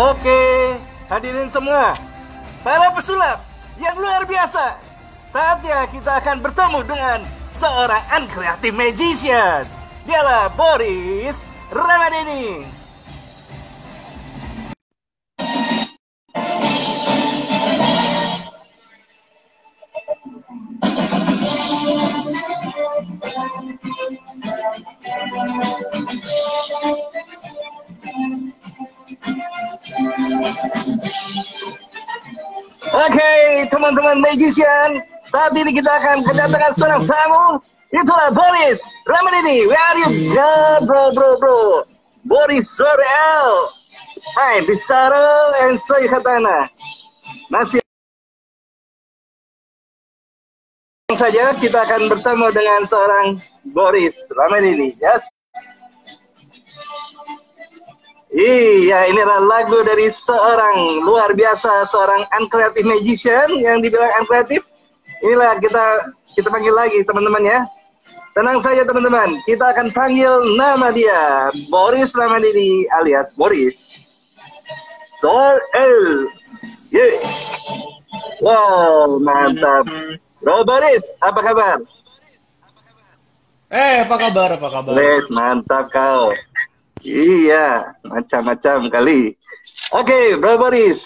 Oke, hadirin semua, para pesulap yang luar biasa. Saatnya kita akan bertemu dengan seorang uncreative magician. Dialah Boris Ramadini. Oke, teman-teman magician, saat ini kita akan kedatangan seorang tamu. Itulah Boris Ramadini. Where are you? Yeah, bro. Boris Sorel. Hai, Bisaro and Soy Katana. Masih saja kita akan bertemu dengan seorang Boris Ramadini. Yes. Iya, ini adalah lagu dari seorang luar biasa, seorang uncreative magician yang dibilang uncreative. Inilah kita panggil lagi teman-teman ya. Tenang saja teman-teman, kita akan panggil nama dia, Boris Ramadini alias Boris Sorel. Yeah. Wow, mantap. Bro Boris, apa kabar? Apa kabar? Wes, mantap kau. Iya, macam-macam kali. Oke, Bro Boris.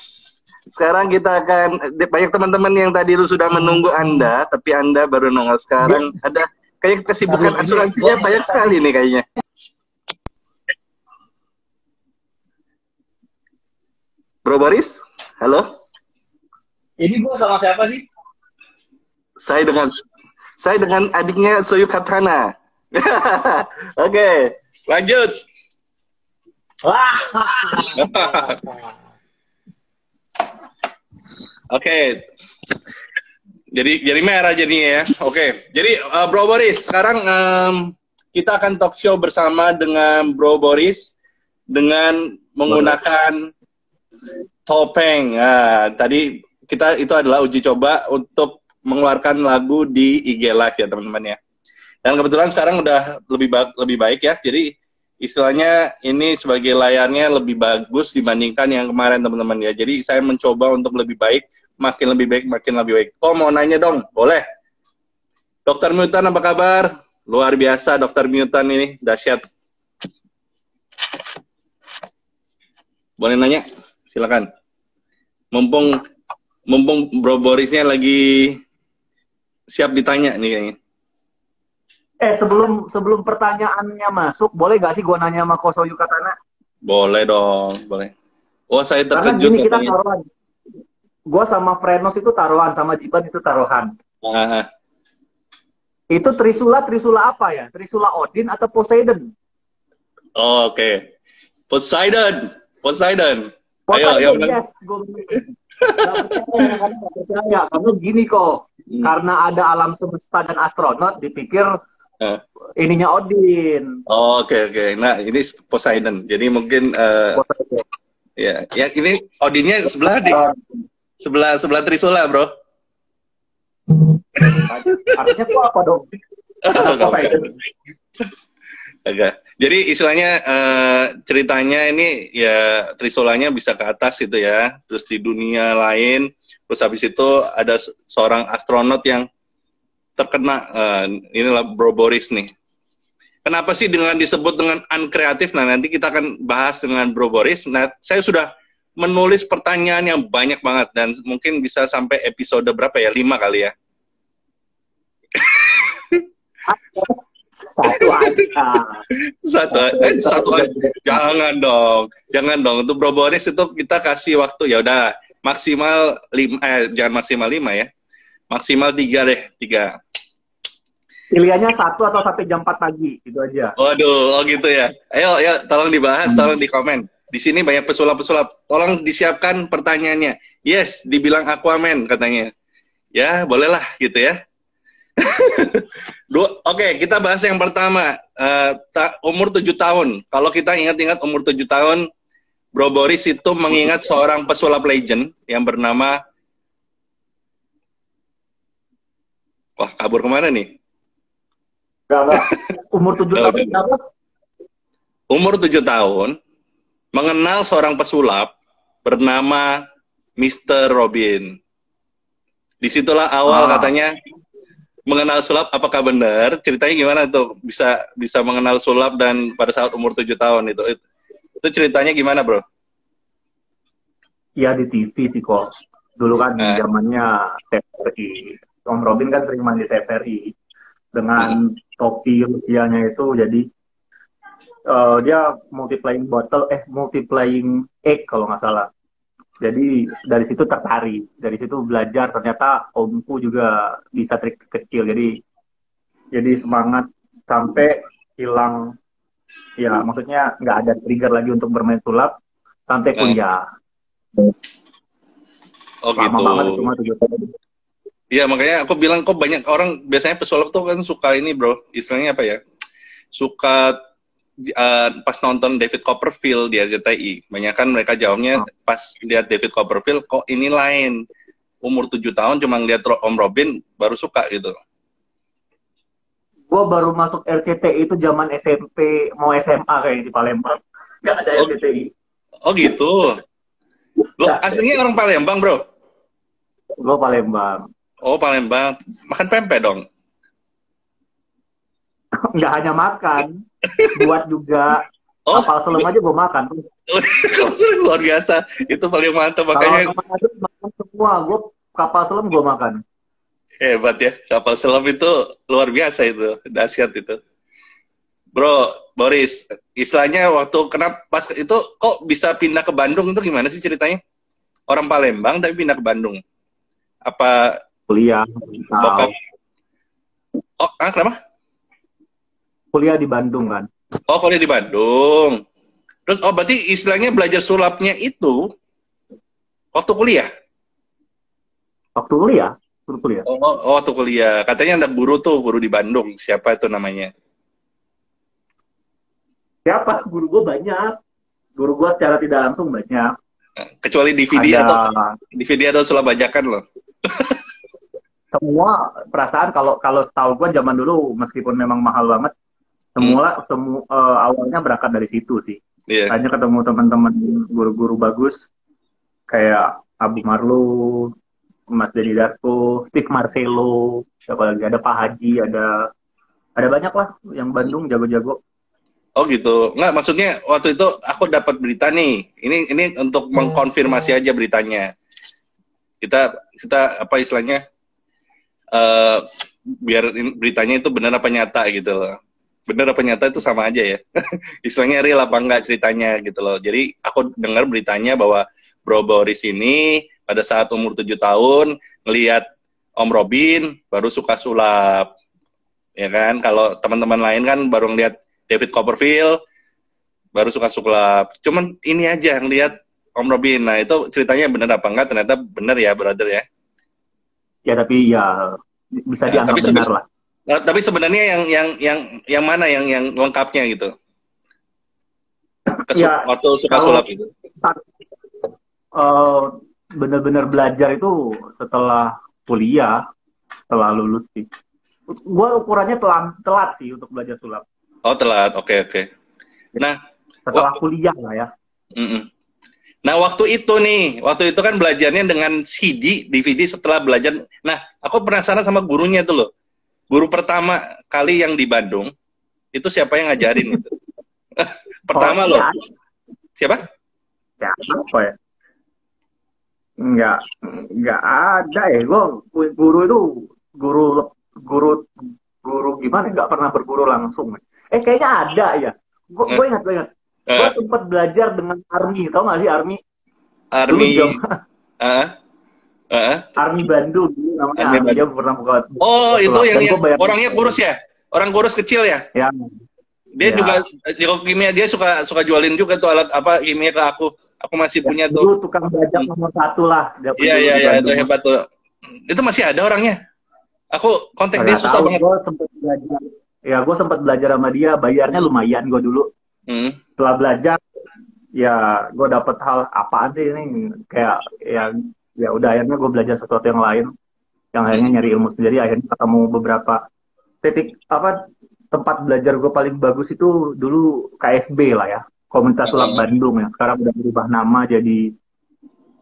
Sekarang kita akan, banyak teman-teman yang tadi lu sudah menunggu Anda, tapi Anda baru nongol sekarang. Ada kayak kesibukan asuransinya banyak sekali nih kayaknya. Bro Boris, halo? Ini gua sama siapa sih? Saya dengan adiknya Soyu Katana. Oke, lanjut. Oke. Jadi merah jadinya ya. Oke. Jadi Bro Boris, sekarang kita akan talk show bersama dengan Bro Boris dengan menggunakan topeng. Nah, tadi kita itu adalah uji coba untuk mengeluarkan lagu di IG Live ya, teman-teman ya. Dan kebetulan sekarang udah lebih baik ya. Jadi istilahnya ini sebagai layarnya lebih bagus dibandingkan yang kemarin teman-teman ya. Jadi saya mencoba untuk lebih baik, makin lebih baik. Oh mau nanya dong, boleh? Dokter Mutan apa kabar? Luar biasa Dokter Mutan ini, dahsyat. Boleh nanya? Silakan. Mumpung Bro Borisnya lagi siap ditanya nih kayaknya. Sebelum pertanyaannya masuk, boleh gak sih gue nanya sama Kosoyu Katana? Boleh dong, boleh. Oh, saya terkejut. Karena gini kita taruhan. Gue sama Frenos itu taruhan, sama Jiban itu taruhan. Itu Trisula apa ya? Trisula Odin atau Poseidon? Oh, oke. Poseidon. Ayo, yes. Gak percaya. Karena gini kok. Karena ada alam semesta dan astronot, dipikir ininya Odin. Oh, oke. Nah, ini Poseidon. Jadi mungkin ya ini Odinnya sebelah sebelah Trisula, Bro. Artinya itu apa dong? Agak. Jadi istilahnya ceritanya ini ya Trisulanya bisa ke atas gitu ya. Terus di dunia lain, terus habis itu ada seorang astronot yang terkena. Inilah Bro Boris nih. Kenapa sih disebut dengan uncreative? Nah, nanti kita akan bahas dengan Bro Boris. Nah, saya sudah menulis pertanyaan yang banyak banget dan mungkin bisa sampai episode berapa ya? 5 kali ya. Satu aja. Jangan dong. Untuk Bro Boris itu kita kasih waktu ya udah maksimal 5, jangan maksimal 5 ya. Maksimal 3 deh, 3. Pilihannya 1 atau sampai jam 4 pagi, gitu aja. Waduh, oh gitu ya. Ayo, tolong dibahas, tolong di komen. Di sini banyak pesulap-pesulap. Tolong disiapkan pertanyaannya. Yes, dibilang Aquaman katanya. Ya, bolehlah gitu ya. Oke, kita bahas yang pertama. Umur 7 tahun. Kalau kita ingat-ingat umur 7 tahun, Bro Boris itu mengingat seorang pesulap legend yang bernama... Wah, kabur kemana nih? Gak. Umur 7 tahun berapa? Umur 7 tahun, mengenal seorang pesulap bernama Mr. Robin. Disitulah awal katanya mengenal sulap. Apakah benar? Ceritanya gimana tuh bisa mengenal sulap dan pada saat umur 7 tahun itu ceritanya gimana, bro? Ya di TV sih kok. Dulu kan zamannya TVRI. Om Robin kan sering main di TVRI dengan topi usianya itu, jadi dia multiplying egg kalau nggak salah. Jadi dari situ tertarik, dari situ belajar, ternyata omku juga bisa trik kecil, jadi semangat sampai hilang, ya maksudnya nggak ada trigger lagi untuk bermain sulap sampai kuliah. Oh lama gitu. Banget itu mah 7 tahun. Iya, makanya aku bilang kok banyak orang biasanya pesulap tuh kan suka ini, bro, istilahnya apa ya, suka pas nonton David Copperfield di RCTI, banyak kan mereka jawabnya pas lihat David Copperfield, kok ini lain, umur 7 tahun cuma ngeliat Om Robin baru suka gitu. Gue baru masuk RCTI itu zaman SMP mau SMA kayak di Palembang, nggak ada RCTI. Oh gitu. Lo aslinya orang Palembang, bro? Gue Palembang. Oh Palembang, makan pempek dong? Nggak hanya makan, buat juga. Kapal selam aja gue makan. Luar biasa, itu paling mantap makanya. Kalau makan semua, gue kapal selam gue makan. Hebat ya, kapal selam itu luar biasa itu, dahsyat itu. Bro, Boris, istilahnya waktu kenapa pas itu kok bisa pindah ke Bandung itu gimana sih ceritanya? Orang Palembang tapi pindah ke Bandung. Apa kuliah? Bokap. Oh, kenapa? Kuliah di Bandung kan. Oh, kuliah di Bandung. Terus berarti istilahnya belajar sulapnya itu waktu kuliah? Waktu kuliah. Oh, waktu kuliah. Katanya ada guru di Bandung. Siapa itu namanya? Siapa? Guru gue banyak. Guru gue secara tidak langsung banyak. Kecuali DVD atau sulap bajakan loh. Semua perasaan kalau setahu gue zaman dulu meskipun memang mahal banget, semua awalnya berangkat dari situ sih. Yeah. Hanya ketemu teman-teman guru-guru bagus kayak Abu Marlu, Mas Denny Darko, Steve Marcelo, siapa lagi, ada Pak Haji, ada banyak lah yang Bandung jago-jago. Oh gitu. Nggak, maksudnya waktu itu aku dapat berita nih. Ini untuk mengkonfirmasi aja beritanya. Kita apa istilahnya? Biar beritanya itu benar apa nyata gitu loh. Benar apa nyata itu sama aja ya. Istilahnya real apa enggak ceritanya gitu loh. Jadi aku dengar beritanya bahwa Bro Boris ini pada saat umur 7 tahun ngelihat Om Robin baru suka sulap. Ya kan? Kalau teman-teman lain kan baru ngelihat David Copperfield baru suka sulap. Cuman ini aja yang lihat Om Robin. Nah, itu ceritanya benar apa enggak? Ternyata benar ya, brother ya. Ya, tapi ya bisa dianggap benar lah. Tapi sebenarnya yang mana yang lengkapnya gitu? Waktu suka sulap itu. Benar-benar belajar itu setelah kuliah, setelah lulus sih. Gua ukurannya telat sih untuk belajar sulap. Oh, telat. Oke. Nah, setelah kuliah lah ya. Nah, waktu itu kan belajarnya dengan CD, DVD setelah belajar. Nah, aku penasaran sama gurunya tuh loh. Guru pertama kali yang di Bandung, itu siapa yang ngajarin itu? Pertama loh. Siapa? Siapa ya? Enggak ada ya. Guru itu guru gimana? Enggak pernah berguru langsung. Kayaknya ada ya. Gue ingat. Gue sempat belajar dengan Army, tau gak sih Army? Army Bandung, namanya. Dia pernah buka. Oh, itu yang orangnya kurus ya? Orang kurus kecil ya? Ya. Dia juga jago kimia, dia suka jualin juga tuh alat apa kimia ke aku. Aku masih punya tuh. Dulu tukang bajak nomor 1 lah. Iya, itu hebat tuh. Itu masih ada orangnya. Aku kontak dia susah banget. Gue sempat belajar sama dia, bayarnya lumayan gue dulu. Setelah belajar, ya gue dapet hal apaan sih ini, kayak ya udah akhirnya gue belajar sesuatu yang lain, yang akhirnya nyari ilmu sendiri, akhirnya ketemu beberapa titik tempat belajar gue paling bagus itu dulu KSB lah ya, Komunitas Sulap Bandung, yang sekarang udah berubah nama jadi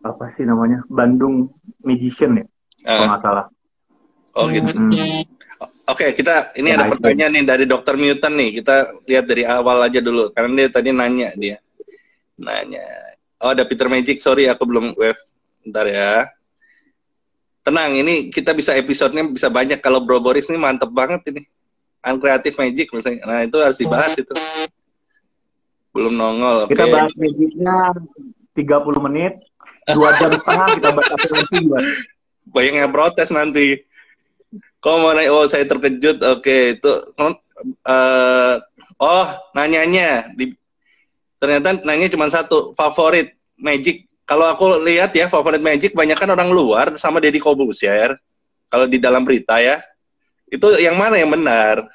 apa sih namanya, Bandung Magician ya, kalau nggak salah. Oh gitu. Oke, kita ini ada Ya, itu. pertanyaan nih dari Dokter Mutant nih. Kita lihat dari awal aja dulu. Karena dia tadi nanya. Oh, ada Peter Magic. Sorry, aku belum wave. Bentar ya. Tenang, ini kita bisa episodenya bisa banyak. Kalau Bro Boris ini mantep banget ini. Uncreative Magic misalnya. Nah, itu harus dibahas itu. Belum nongol. Oke. Kita bahas Magicnya 30 menit, 2 jam setengah kita bahas aplikasi juga. Banyak yang protes nanti. Kok mau nanya, oh saya terkejut, oke, itu, nanyanya, ternyata nanya cuma satu, favorit Magic, kalau aku lihat ya, favorit Magic, banyakan orang luar sama Deddy Corbuzier, kalau di dalam berita ya, itu yang mana yang benar?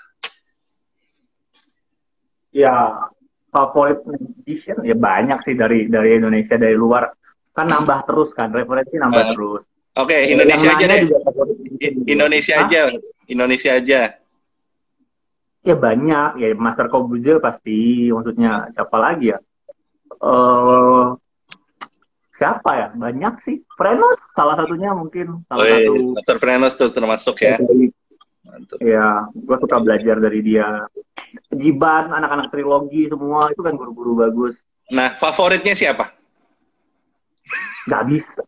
Ya, favorit magician ya banyak sih dari Indonesia, dari luar, kan nambah terus kan, referensi nambah terus. Oke, Indonesia aja deh. Indonesia aja. Ya banyak, ya Master Corbuzier pasti, maksudnya siapa lagi ya? Siapa ya? Banyak sih. Frenos salah satunya mungkin. Satu. Master Frenos tuh termasuk ya. Ya, gue suka belajar dari dia. Jiban, anak-anak trilogi semua itu kan guru-guru bagus. Nah, favoritnya siapa? Gak bisa.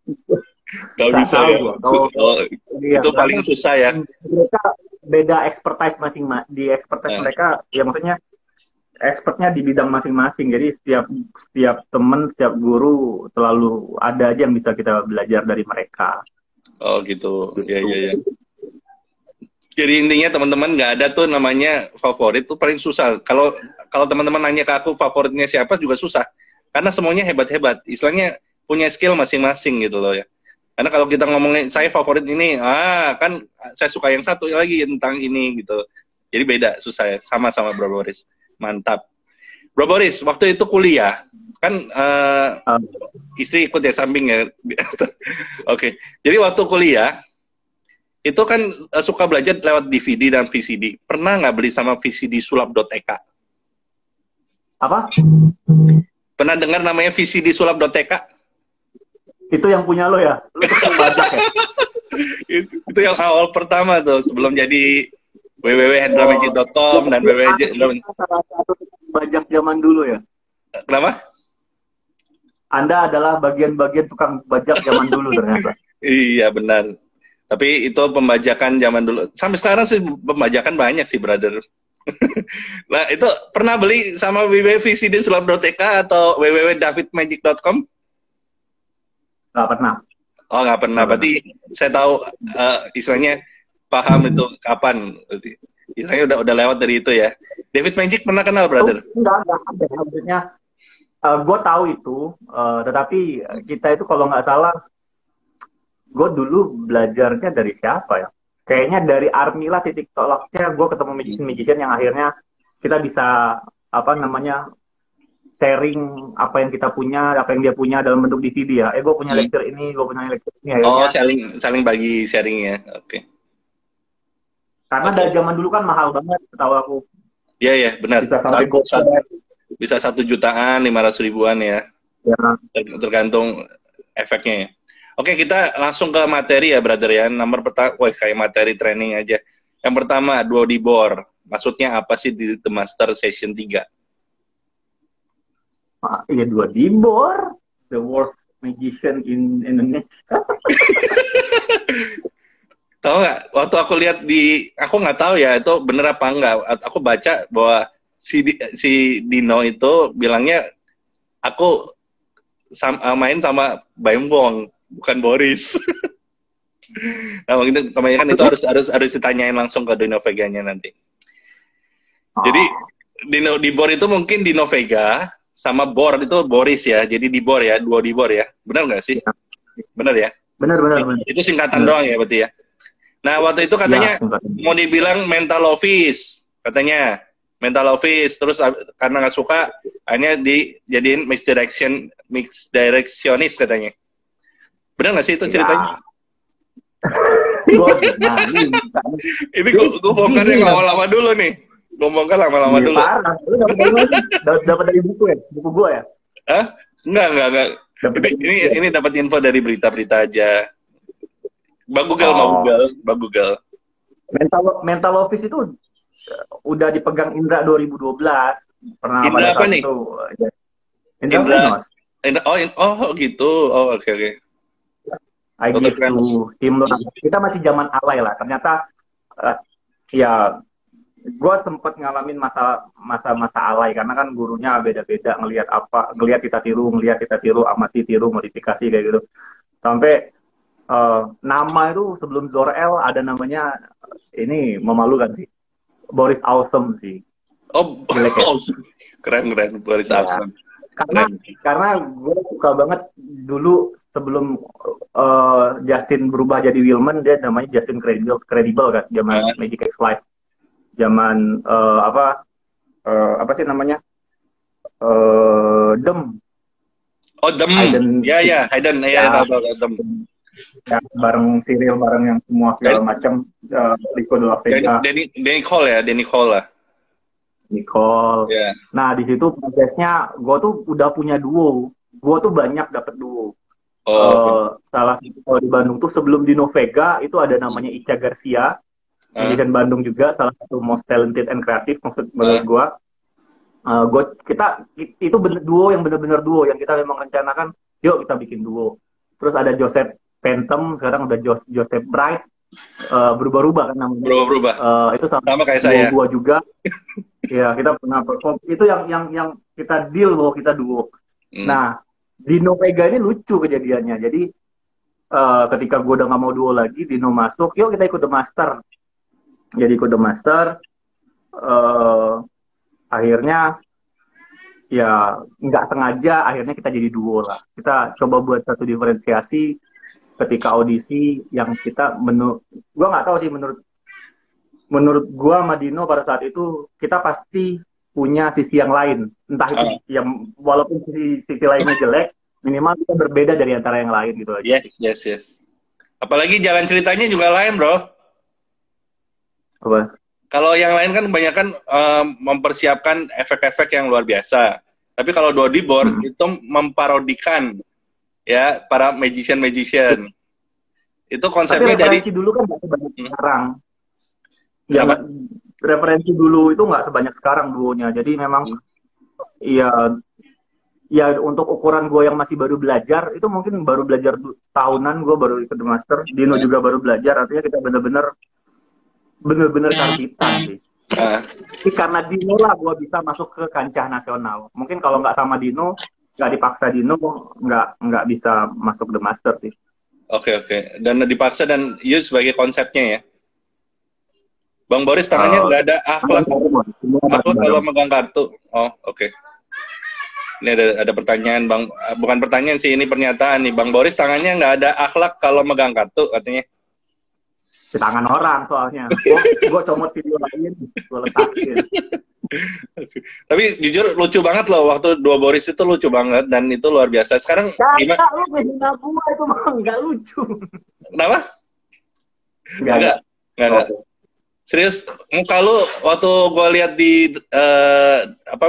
Gak bisa tahu ya. Iya, itu paling susah ya. Mereka beda expertise masing-masing. Di expertise mereka, ya maksudnya expertnya di bidang masing-masing. Jadi setiap teman, setiap guru selalu ada aja yang bisa kita belajar dari mereka. Oh gitu. Iya. Jadi intinya teman-teman nggak ada tuh namanya favorit tuh paling susah. Kalau teman-teman nanya ke aku favoritnya siapa juga susah. Karena semuanya hebat-hebat. Istilahnya punya skill masing-masing gitu loh ya. Karena kalau kita ngomongin saya favorit ini, kan saya suka yang satu lagi tentang ini gitu. Jadi beda, susah ya. Sama-sama Bro Boris. Mantap. Bro Boris, waktu itu kuliah, kan istri ikut ya samping ya. Oke. Jadi waktu kuliah, itu kan suka belajar lewat DVD dan VCD. Pernah nggak beli sama VCD sulap.tk? Apa? Pernah dengar namanya VCD sulap.tk? Itu yang punya lo ya? Lo tukang bajak ya? itu yang awal pertama tuh, sebelum jadi www.hendramagic.com dan www. Salah satu bajak zaman dulu ya? Kenapa? Anda adalah bagian-bagian tukang bajak zaman dulu ternyata. Iya benar. Tapi itu pembajakan zaman dulu. Sampai sekarang sih pembajakan banyak sih, brother. Nah, itu pernah beli sama www.vcdsulap.tk atau www.davidmagic.com? Nggak pernah. Oh, nggak pernah. Berarti saya tahu istilahnya paham itu kapan. Istilahnya udah lewat dari itu ya. David Magic pernah kenal, brother? Enggak ada. Maksudnya, gue tahu itu, tetapi kita itu kalau nggak salah, gue dulu belajarnya dari siapa ya? Kayaknya dari Army lah titik tolaknya. Gue ketemu magician yang akhirnya kita bisa sharing apa yang kita punya, apa yang dia punya dalam bentuk DVD ya. Gue punya lecture ini, gue punya lecture ini. Akhirnya, saling bagi sharing ya. Oke. Karena dari zaman dulu kan mahal banget, tahu aku. Iya, benar. Bisa sampai bisa 1 jutaan, 500 ribuan ya. Tergantung efeknya ya. Oke, kita langsung ke materi ya, brother ya. Nomor pertama, kayak materi training aja. Yang pertama, duo dibor. Maksudnya apa sih di The Master Session 3? Iya, duo dibor. The worst magician in Indonesia. Tahu nggak? Waktu aku lihat aku nggak tahu ya itu bener apa enggak. Aku baca bahwa si Dino itu bilangnya aku main sama Baim Wong, bukan Boris. Nah, mungkin kebanyakan itu harus ditanyain langsung ke Dino Vega-nya nanti. Jadi Dibor itu mungkin Dino Vega sama Bor itu Boris ya. Jadi Dibor ya, duo Dibor ya. Benar nggak sih? Benar ya? Benar. Itu singkatan doang ya berarti ya. Nah, waktu itu katanya mau dibilang mental office, katanya mental office, terus karena nggak suka hanya dijadiin mixed directionist katanya. Benar nggak sih itu ceritanya? Ini gue bongkar yang lama-lama dulu nih. Gue bongkar lama-lama dulu. Parah. Lu dapat dari buku ya? Buku gue ya? Enggak. Dapat Ini dapat info dari berita-berita aja. Bang Google, Bang Google. Mental Office itu udah dipegang Indra 2012. Pernah Indra pada apa saat nih? itu. Indra Venus. Gitu. Oh, oke. I Dr. give Venus. to him. Kita masih zaman alay lah. Ternyata ya gue sempat ngalamin masa alay karena kan gurunya beda-beda, ngelihat kita tiru, amati tiru, modifikasi kayak gitu. Sampai nama itu sebelum Zor-El ada namanya, ini memalukan sih, Boris Awesome sih. Oh, Jelek ya? keren Boris Awesome. Karena gue suka banget dulu sebelum Justin berubah jadi Willman, dia namanya Justin Credible kan, zaman Magic X Live, zaman apa sih namanya, Dem. Oh, Dem. Hayden, tahu Dem. Ya, bareng Cyril, bareng yang semua segala macam, Rico de la Vega. Danny Cole lah. Nicole. Yeah. Nah, di situ prosesnya gue tuh udah punya duo. Gue tuh banyak dapet duo. Salah satu kalau di Bandung tuh sebelum Dino Vega itu ada namanya Ica Garcia. Magician Bandung juga, salah satu most talented and creative menurut gue. Kita itu duo yang benar-benar duo yang kita memang rencanakan, yuk kita bikin duo. Terus ada Joseph Phantom, sekarang udah Joseph Bright. Berubah-ubah kan namanya. Berubah. Itu sama kayak saya. Gua juga. Ya, kita pernah perform. Itu yang kita deal bahwa kita duo. Nah, Dino Vega ini lucu kejadiannya. Jadi ketika gue udah nggak mau duo lagi, Dino masuk, yuk kita ikut The Master. Jadi ikut The Master. Akhirnya ya nggak sengaja, akhirnya kita jadi duo lah. Kita coba buat satu diferensiasi ketika audisi yang kita gue nggak tahu sih, menurut gue sama Dino pada saat itu kita pasti punya sisi yang lain, entah itu yang walaupun sisi lainnya jelek, minimal kita berbeda dari antara yang lain gitu aja. Yes. Apalagi jalan ceritanya juga lain, bro. Apa? Kalau yang lain kan kebanyakan mempersiapkan efek-efek yang luar biasa, tapi kalau Dodi Bor itu memparodikan ya para magician itu konsepnya. Tapi referensi dulu kan nggak sebanyak sekarang. Referensi dulu itu nggak sebanyak sekarang duonya. Jadi memang ya untuk ukuran gue yang masih baru belajar, itu mungkin baru belajar tahunan, gue baru ikut The Master, Dino juga baru belajar, artinya kita bener-bener karbitan sih. Tapi karena Dino lah gue bisa masuk ke kancah nasional. Mungkin kalau nggak sama Dino, nggak dipaksa Dino, nggak bisa masuk The Master sih. Oke. Dan dipaksa dan sebagai konsepnya ya. Bang Boris tangannya nggak ada akhlak kalau megang kartu. Oh, oke. Ini ada pertanyaan, Bang. Bukan pertanyaan sih, ini pernyataan nih. Bang Boris tangannya nggak ada akhlak kalau megang kartu katanya. Di tangan orang soalnya. Gue comot video lain, gue letakin. Tapi jujur lucu banget loh, waktu dua Boris itu lucu banget dan itu luar biasa. Sekarang gimana? Lu ngehina gue itu mah nggak lucu. Kenapa? Enggak. Serius, muka lu waktu gue lihat di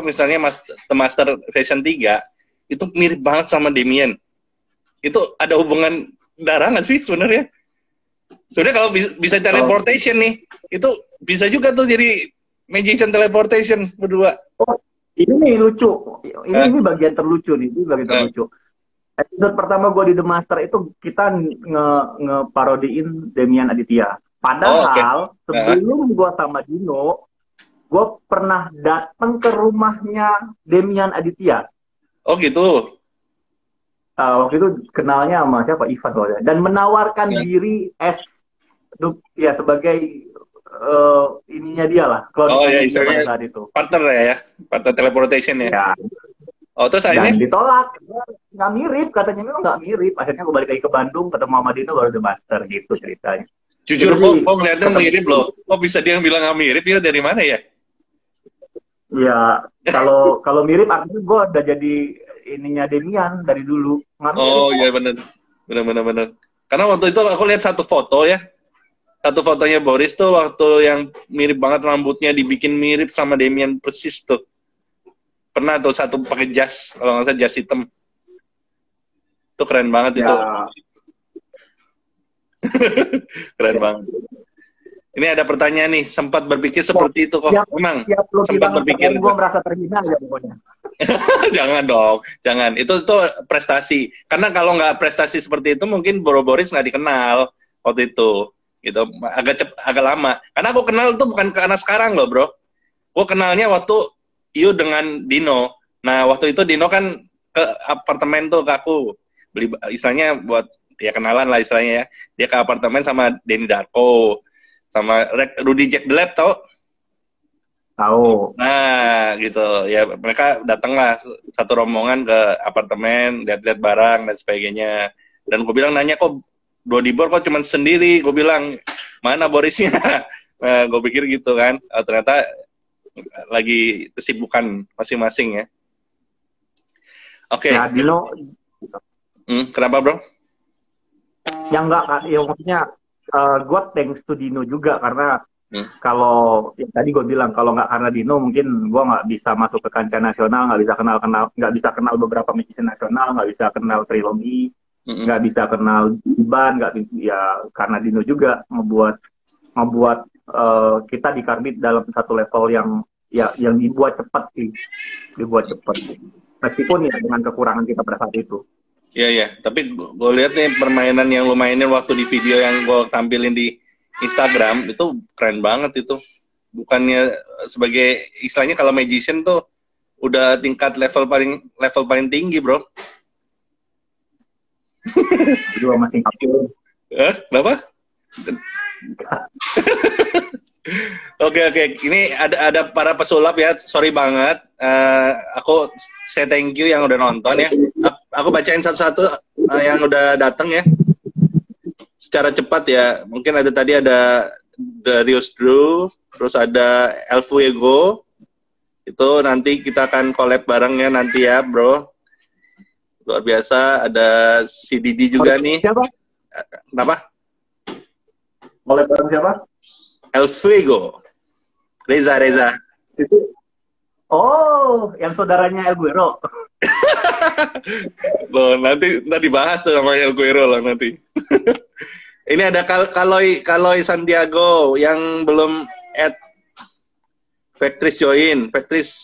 misalnya The Master Fashion 3 itu mirip banget sama Damien. Itu ada hubungan darah nggak sih sebenarnya? Sebenarnya kalau bisa teleportation nih, itu bisa juga tuh jadi magician teleportation berdua. Oh, ini lucu. Ini bagian terlucu nih. Ini bagian terlucu. Episode pertama gue di The Master itu kita ngeparodiin Demian Aditya. Padahal sebelum gue sama Dino, gue pernah datang ke rumahnya Demian Aditya. Oh gitu. Waktu itu kenalnya sama siapa? Ivan soalnya. Dan menawarkan diri sebagai ininya dia lah. Saat itu. Partner ya, partner teleportation ya. Oh, terus akhirnya ditolak. Nggak mirip, katanya memang nggak mirip. Akhirnya gue balik lagi ke Bandung, ketemu sama Dino, baru The Master gitu ceritanya. Jujur kok ngeliatnya mirip loh. Kok bisa dia bilang nggak mirip ya, dari mana ya? Ya, kalau mirip artinya gue udah jadi ininya Demian dari dulu. Oh iya bener. Karena waktu itu aku lihat satu foto ya. Satu fotonya Boris tuh waktu yang mirip banget, rambutnya dibikin mirip sama Demian persis tuh. Pernah tuh satu pakai jas, kalau nggak salah jas hitam. Itu keren banget itu. Ya, Keren banget. Ini ada pertanyaan nih, sempat berpikir seperti itu kok. Memang tiap lo sempat bilang berpikir gue merasa terhina aja pokoknya. Jangan dong, jangan. Itu prestasi. Karena kalau nggak prestasi seperti itu, mungkin Bro Boris nggak dikenal waktu itu. Gitu, agak lama. Karena aku kenal itu bukan karena sekarang loh, bro. Gue kenalnya waktu Yu dengan Dino. Nah, waktu itu Dino kan ke apartemen tuh ke aku. Beli, istilahnya buat, ya kenalan lah istilahnya ya. Dia ke apartemen sama Denny Darko. Sama Rudy Jack the Lab, tau? Tahu. Nah, gitu. Ya, mereka datanglah satu rombongan ke apartemen, lihat-lihat barang dan sebagainya. Dan gue bilang, nanya kok Bro Dibor kok cuma sendiri? Gue bilang, mana Borisnya? Nah, gue pikir gitu kan. Ternyata lagi kesibukan masing-masing ya. Oke. Ya, Dino. Kenapa, bro? Yang enggak, ya maksudnya gue thanks to Dino juga karena kalau ya, tadi gue bilang kalau nggak karena Dino mungkin gue nggak bisa masuk ke kancah nasional, nggak bisa kenal beberapa musician nasional, nggak bisa kenal Trilogi, nggak bisa kenal Iban, nggak ya karena Dino juga membuat kita di Karbit dalam satu level yang dibuat cepat sih, meskipun ya dengan kekurangan kita pada saat itu. Iya, tapi gue lihat nih permainan yang lu mainin waktu di video yang gue tampilin di Instagram, itu keren banget itu. Bukannya sebagai, istilahnya kalau magician tuh udah tingkat level paling tinggi, bro. Juga masih kapal. Kenapa? Oke. Ini ada para pesulap ya, sorry banget. Aku say thank you yang udah nonton ya. Aku bacain satu-satu yang udah datang ya. Secara cepat ya. Mungkin tadi ada Darius Drew, terus ada El Fuego. Itu nanti kita akan collab barengnya nanti ya, bro. Luar biasa. Ada si Didi juga nih. Siapa? Kenapa? Collab bareng siapa? El Fuego. Reza. Itu. Oh, yang saudaranya El Guero. Loh, nanti dibahas tuh sama El Guero lah nanti. Ini ada Kaloy Santiago yang belum add Factris join, Factris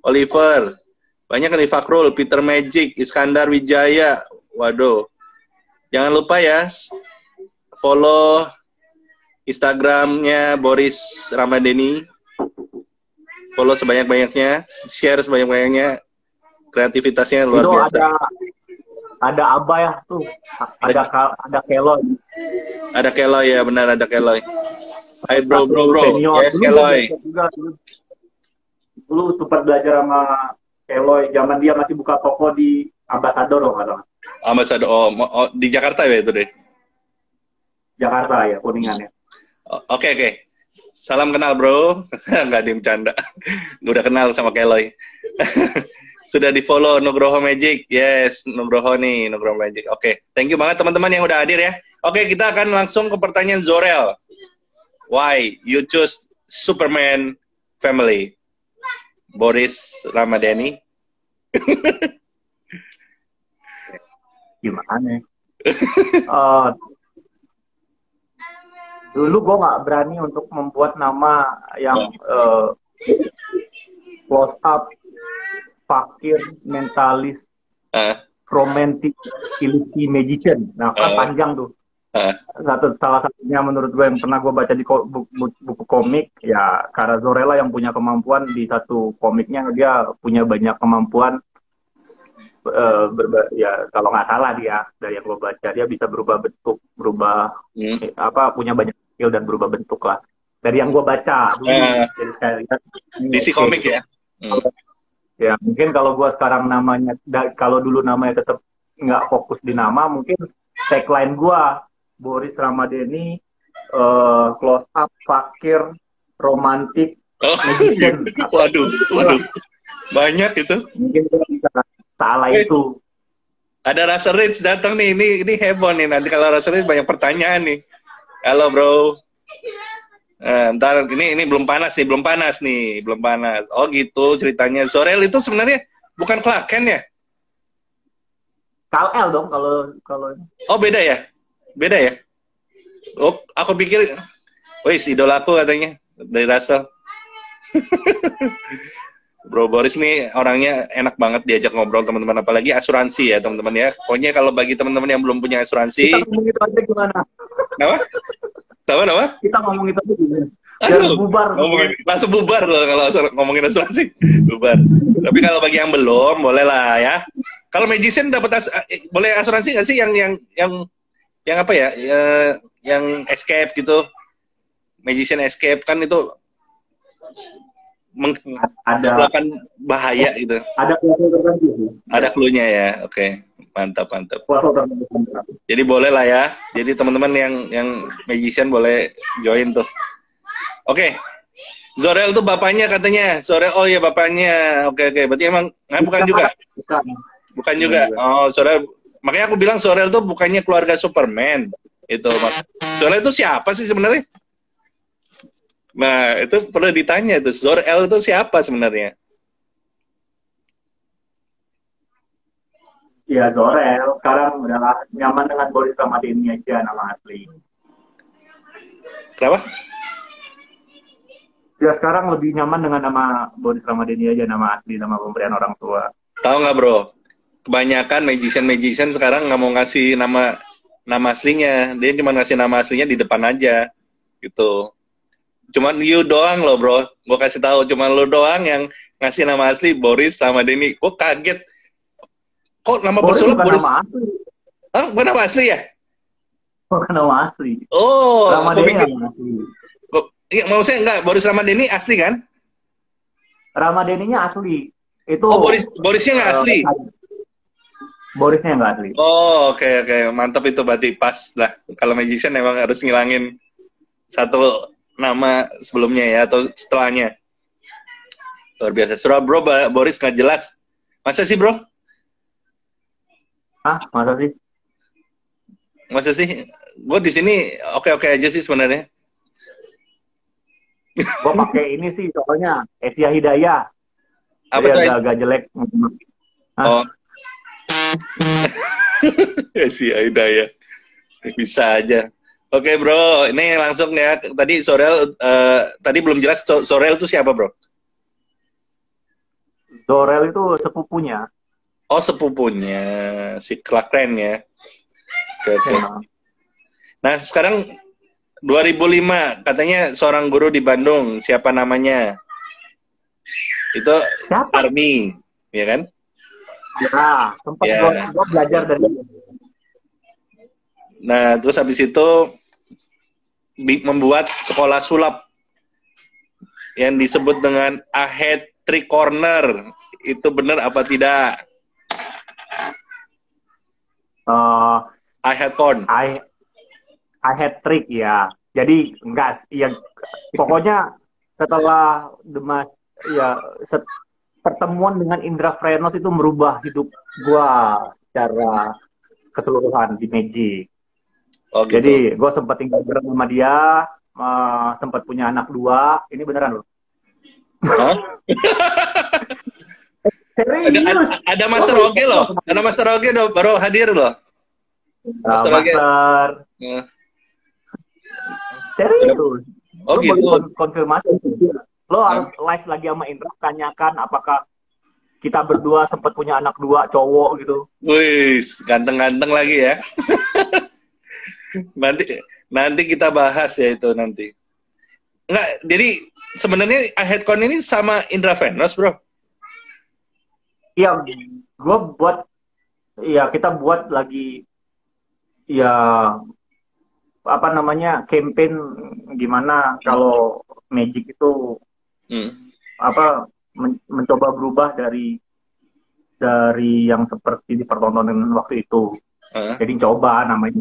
Oliver. Banyak kan Fakrul, Peter Magic, Iskandar Wijaya. Waduh. Jangan lupa ya follow Instagramnya Boris Ramadeni. Follow sebanyak-banyaknya, share sebanyak-banyaknya, kreativitasnya luar biasa. Ada Abah ya tuh, ada Keloy. Ada Keloy ya, benar ada Keloy. Hai bro. Senior. Yes, Keloy. Lu sempat belajar sama Keloy, zaman dia masih buka toko di Ambassador loh, nggak salah. Ambassador, di Jakarta ya itu deh. Jakarta ya, Kuningan ya. Oke. Salam kenal bro. Nggak ada yang bercanda. Gue udah kenal sama Keloy. Sudah di follow Nugroho Magic. Yes, Nugroho Magic. Oke. Thank you banget teman-teman yang udah hadir ya. Oke, kita akan langsung ke pertanyaan Zorel. Why you choose Superman Family? Boris Ramadeni. Gimana? Dulu gue nggak berani untuk membuat nama yang close up, fakir, mentalis, romantic, illusi, magician. Nah, kan panjang tuh. Salah satunya menurut gue yang pernah gue baca di buku komik, ya Kara Zorella yang punya kemampuan di satu komiknya, dia punya banyak kemampuan. Ya kalau nggak salah dia dari yang gue baca, dia bisa berubah bentuk, punya banyak skill dan berubah bentuk lah. Dari yang gue baca dulu, jadi sekali lihat DC komik ya. Ya mungkin kalau gue sekarang namanya, kalau dulu namanya tetap nggak fokus di nama, mungkin tagline gue Boris Ramadeni, close up, fakir, romantik, magician. Waduh, banyak itu. Mungkin gue bisa salah itu. Ada Rasa Rich datang nih, ini heboh nih. Nanti kalau Rasa Rich banyak pertanyaan nih. Halo bro. Ntar ini belum panas nih. Oh gitu ceritanya. Zorel itu sebenarnya bukan Clark Kent ya? KL dong kalau kalau Oh, beda ya? Beda ya? Oh, aku pikir, wih, idolaku katanya dari Russell. Bro Boris nih orangnya enak banget diajak ngobrol teman-teman, apalagi asuransi ya teman-teman ya. Pokoknya kalau bagi teman-teman yang belum punya asuransi, kita ngomong itu aja gimana? apa? Apa? Kita ngomong itu aja gimana? Aduh, Jangan bubar ngomongin, langsung bubar loh kalau ngomongin asuransi, bubar. Tapi kalau bagi yang belum, boleh lah ya. Kalau magician dapat boleh asuransi nggak sih yang apa ya? Yang escape gitu, magician escape kan itu ada mengatakan bahaya gitu. ada klausul tertentu sih. Ada clue-nya ya. Oke. Mantap. Klausul tertentu. Jadi boleh lah ya. Jadi teman-teman yang magician boleh join tuh. Oke. Zorel tuh bapaknya katanya. Zorel, oh iya bapaknya. Oke. Berarti emang bukan juga. Bukan juga. Oh, Zorel. Makanya aku bilang Zorel tuh bukannya keluarga Superman. Itu. Zorel itu siapa sih sebenarnya? Nah, itu perlu ditanya tuh. Zor-El itu siapa sebenarnya? Ya, Zorel. Sekarang udah nyaman dengan Boris Ramadhani aja nama asli. Kenapa? Ya, sekarang lebih nyaman dengan nama Boris Ramadhani aja, nama asli, nama pemberian orang tua. Tahu nggak, bro? Kebanyakan magician sekarang nggak mau ngasih nama aslinya. Dia cuma ngasih nama aslinya di depan aja. Gitu. Cuman you doang loh, bro. Gue kasih tahu, cuman lo doang yang ngasih nama asli Boris Ramadhani. Gue kaget. Kok nama pesulap Boris? Nama asli. Hah? Bukan nama asli ya? Bukan nama asli. Oh, Ramadhani nama asli. Iya, maksudnya enggak, Boris Ramadhani asli kan? Ramadhaninya asli. Itu. Oh, Borisnya nggak asli? Borisnya nggak asli. Oh, oke. Mantap itu berarti pas lah. Kalau magician emang harus ngilangin satu nama sebelumnya ya atau setelahnya. Luar biasa. Surah bro, Boris nggak jelas. Masa sih bro? Hah? Masa sih? Gue di sini oke aja sih sebenarnya. Gue pakai ini sih soalnya Asia Hidayah. Apa tuh? Agak jelek. Oh. Asia Hidayah. Bisa aja. Oke bro, ini langsung ya. Tadi Zorel, tadi belum jelas Zorel itu siapa bro? Zorel itu sepupunya. Oh sepupunya, si Clark Kent ya. Oke. Ya. Nah sekarang 2005, katanya seorang guru di Bandung, siapa namanya? Itu Siapa? Army, ya kan? Ya, sempat Ya. gue belajar dari dia. Nah, terus habis itu membuat sekolah sulap yang disebut dengan Ahead Trick Corner. Itu benar apa tidak? Ahead Corn. I had trick ya. Jadi enggak ya, pokoknya setelah pertemuan dengan Indra Frenos itu merubah hidup gua secara keseluruhan di Magic. Oh, gitu. Jadi gue sempat tinggal bareng sama dia, sempat punya anak 2. Ini beneran loh. Huh? Serius? Ada Master Oge loh. Ada Master Oge baru hadir loh. Master. Serius? Oh, gitu. Konfirmasi. Lo harus live lagi sama Indra, tanyakan apakah kita berdua sempat punya anak 2 cowok gitu. Wih, ganteng-ganteng lagi ya. Nanti kita bahas ya itu nanti. Enggak, jadi sebenarnya Aheadcon ini sama Indra Venus, bro? Iya, kita buat lagi ya apa namanya campaign gimana kalau Magic itu mencoba berubah dari yang seperti dipertontonin waktu itu. Jadi namanya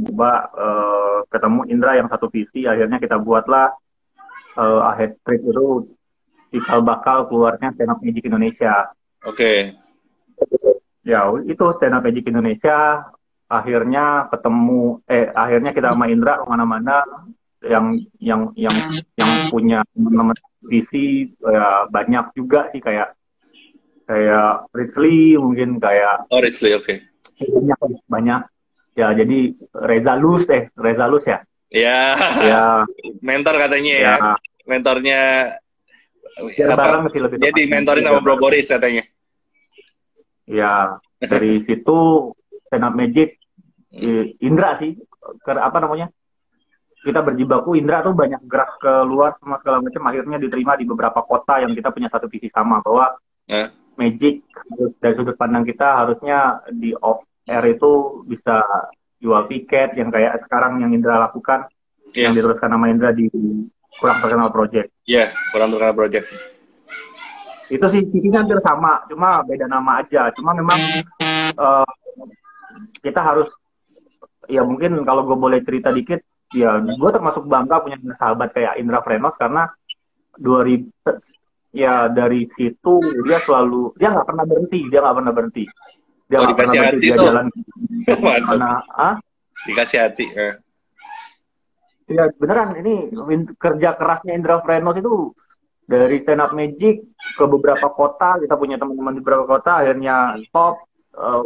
ketemu Indra yang satu visi, akhirnya kita buatlah Ahead Trick itu cikal bakal keluarnya Stand Up Magic Indonesia. Oke. Ya itu Stand Up Magic Indonesia, akhirnya kita sama Indra kemana-mana yang punya teman-teman visi ya, banyak juga sih kayak Ridley mungkin kayak. Oh Ridley, oke. banyak, banyak. Ya, jadi Reza Luz ya. Ya, Ya, mentor katanya ya. ya. Mentornya Biar apa? bareng sih lebih Dia tepatnya. dimentorin Biar sama Bro bareng. Boris katanya. Ya, dari situ stand up magic Indra sih, apa namanya? Kita berjibaku, Indra tuh banyak gerak keluar semua segala macam, akhirnya diterima di beberapa kota yang kita punya satu visi sama, bahwa Nah, Magic dari sudut pandang kita harusnya di off air itu bisa jual tiket yang kayak sekarang yang Indra lakukan, yang yes. diteruskan nama Indra di Kurang Terkenal Project. Ya, Kurang Terkenal Project. Itu sih visinya hampir sama, cuma beda nama aja. Cuma memang kita harus, ya mungkin kalau gue boleh cerita dikit, ya gue termasuk bangga punya sahabat kayak Indra Frenos, karena 2000 ya dari situ dia nggak pernah berhenti, dia nggak pernah berhenti, dia tuh. jalan mana dikasih hati. ya beneran, ini kerja kerasnya Indra Frenos itu dari stand up magic ke beberapa kota, kita punya teman-teman di beberapa kota, akhirnya stop,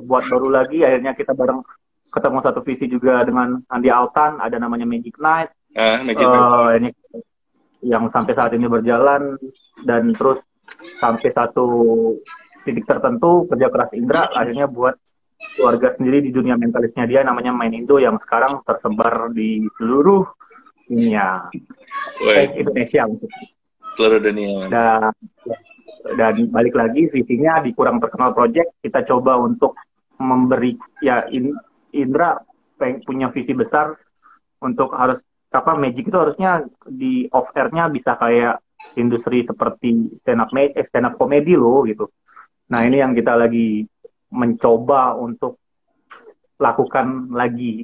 buat baru lagi, akhirnya kita bareng ketemu satu visi juga dengan Andi Altan, ada namanya Magic Night, ini yang sampai saat ini berjalan, dan terus sampai satu titik tertentu kerja keras Indra akhirnya buat keluarga sendiri di dunia mentalisnya dia, namanya Main Indo, yang sekarang tersebar di seluruh dunia, Indonesia seluruh dunia. Dan balik lagi visinya di Kurang Terkenal Project, kita coba untuk memberi, ya Indra punya visi besar untuk harus magic itu harusnya di off air-nya bisa kayak industri seperti stand up comedy loh gitu. Nah, ini yang kita lagi mencoba untuk lakukan lagi,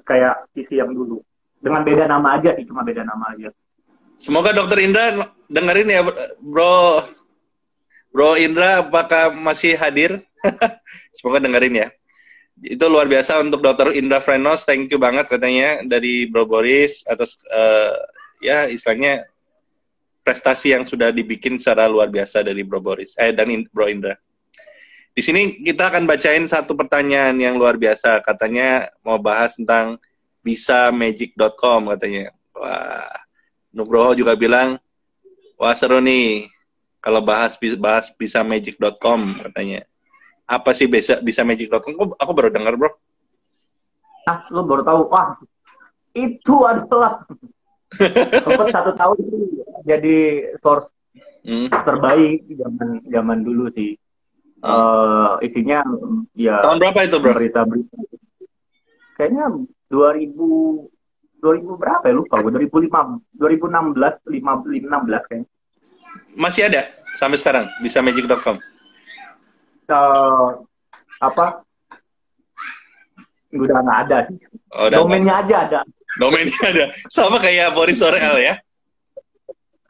kayak visi yang dulu, dengan beda nama aja sih, cuma beda nama aja. Semoga Dokter Indra dengerin ya, Bro Indra, apakah masih hadir? Semoga dengerin ya. Itu luar biasa untuk Dr. Indra Frenos, thank you banget katanya dari Bro Boris atas ya istilahnya prestasi yang sudah dibikin secara luar biasa dari Bro Boris dan Bro Indra. Di sini kita akan bacain satu pertanyaan yang luar biasa, katanya mau bahas tentang bisamagic.com katanya. Wah, Nugroho juga bilang, wah seru nih kalau bahas bisamagic.com katanya. Apa sih bisa magic.com? Aku baru dengar, bro. Lu baru tahu? Wah, itu adalah sempat 1 tahun itu jadi source terbaik zaman dulu sih. Isinya ya tahun berapa itu, bro? Berita-berita. Kayaknya 2000 berapa ya, lupa gue, 2016 kayaknya. Masih ada sampai sekarang bisamagic.com? Udah nggak ada sih. Domainnya aja ada. Domainnya ada. Sama kayak Boris Sorel ya?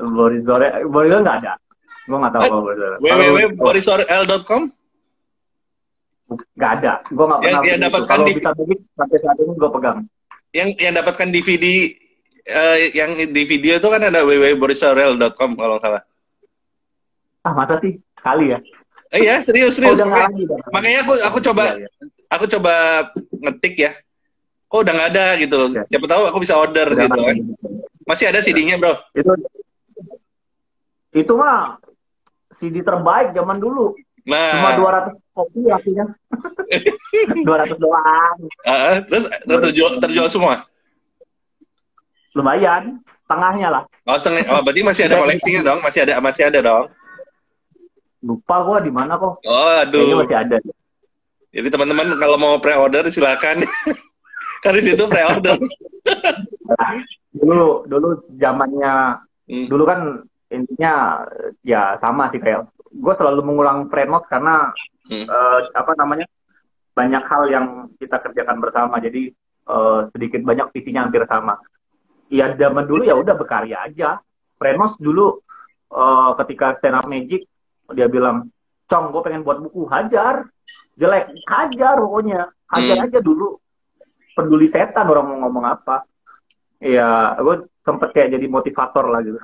Boris Sorel nggak ada. Gue nggak tahu kalau Boris Sorel. www.borissorel.com? Nggak ada. Gue nggak pernah. Yang dapatkan kalau bisa begitu sampai saat ini gue pegang. Yang dapatkan DVD yang di video itu kan ada www.borissorel.com kalau nggak salah. Masa sih? Kali ya? Iya, serius. Makanya aku coba ngetik ya. Kok udah nggak ada gitu. Siapa tahu aku bisa order gitu kan. Masih ada CD-nya, bro? Itu mah CD terbaik zaman dulu. Nah. Cuma 200 kopi artinya. 200 doang. Terus terjual semua? Lumayan, tengahnya lah. Berarti masih ada koleksinya dong? Masih ada dong? Lupa gua di mana kok. Oh, aduh. Kayaknya masih ada. Jadi teman-teman kalau mau pre-order silakan. Kan di situ pre-order. dulu zamannya dulu kan intinya ya sama sih, kayak gue selalu mengulang Frenos karena banyak hal yang kita kerjakan bersama, jadi sedikit banyak visinya hampir sama. Ya zaman dulu ya udah berkarya aja. Frenos dulu ketika stand up magic dia bilang, "Cong, gue pengen buat buku." Hajar, jelek, hajar pokoknya, hajar aja dulu. Peduli setan orang mau ngomong apa. Ya, gue sempet kayak jadi motivator lah gitu.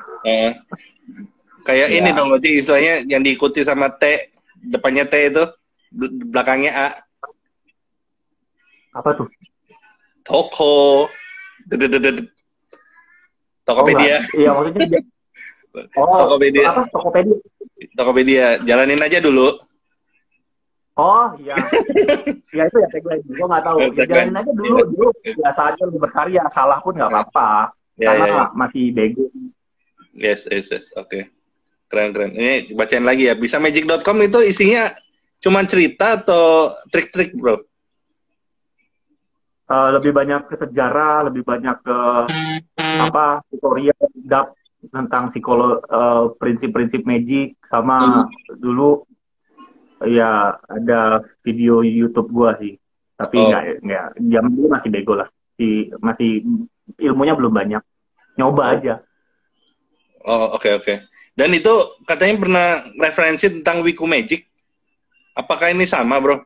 Kayak ini dong, berarti istilahnya yang diikuti sama T, depannya T itu, belakangnya A. Apa tuh? Toko. Dedededed. Tokopedia. Iya maksudnya dia. Oh, Tokopedia. apa? Tokopedia. Tokopedia. Jalanin aja dulu. Oh iya, ya itu ya tagline. Gue nggak tahu. Ya, jalanin aja dulu biasa aja lu berkarya, salah pun nggak apa-apa. Karena masih bego. Yes. Oke. Keren. Ini bacain lagi ya. Bisa magic.com itu isinya cuma cerita atau trik-trik, bro? Lebih banyak ke sejarah, lebih banyak ke tutorial tentang prinsip-prinsip magic, sama dulu ya ada video YouTube gua sih, tapi nggak jam dulu masih bego lah, masih ilmunya belum banyak, nyoba aja. Oke. Dan itu katanya pernah referensi tentang Wiku Magic, apakah ini sama, bro?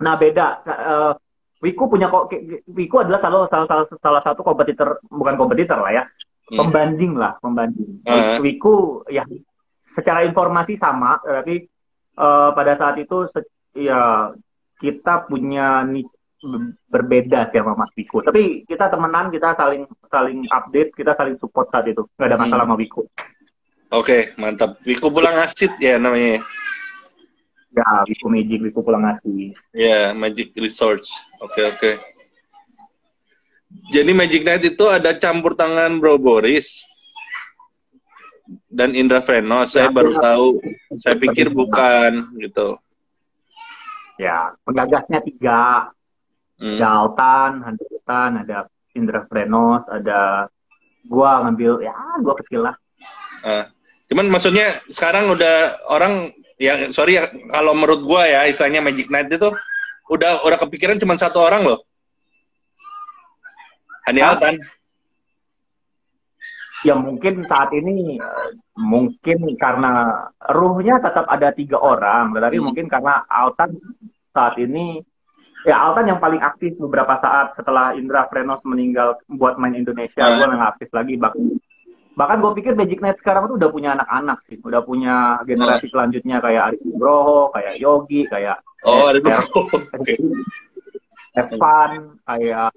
Nah beda. Wiku adalah salah satu kompetitor, bukan kompetitor lah ya, pembanding. Wiku ya secara informasi sama, tapi pada saat itu ya kita punya berbeda sih sama Mas Wiku. Tapi kita temenan, kita saling update, kita saling support saat itu. Nggak ada masalah sama Wiku. Oke, mantap. Wiku Pulang Asit ya namanya. Ya, Wiku Magic, Wiku Pulang Asit. Ya, Magic Research. Oke. Jadi Magic Night itu ada campur tangan Bro Boris dan Indra Frenos. Saya baru tahu. Saya pikir bukan gitu. Ya, penggagasnya 3. Ada Altan, ada Indra Frenos, ada gua ngambil, ya gua kecil lah. Cuman maksudnya sekarang udah orang, ya sorry ya, kalau menurut gua ya istilahnya Magic Night itu udah kepikiran cuma 1 orang loh. Hani Altan. Ya mungkin saat ini karena ruhnya tetap ada 3 orang, tetapi mungkin karena Altan saat ini, ya Altan yang paling aktif beberapa saat setelah Indra Frenos meninggal buat main Indonesia, gue nggak aktif lagi. Bahkan gue pikir Magic Night sekarang tuh udah punya anak-anak sih, udah punya generasi selanjutnya kayak Arif Nugroho, kayak Yogi, kayak Evan, kayak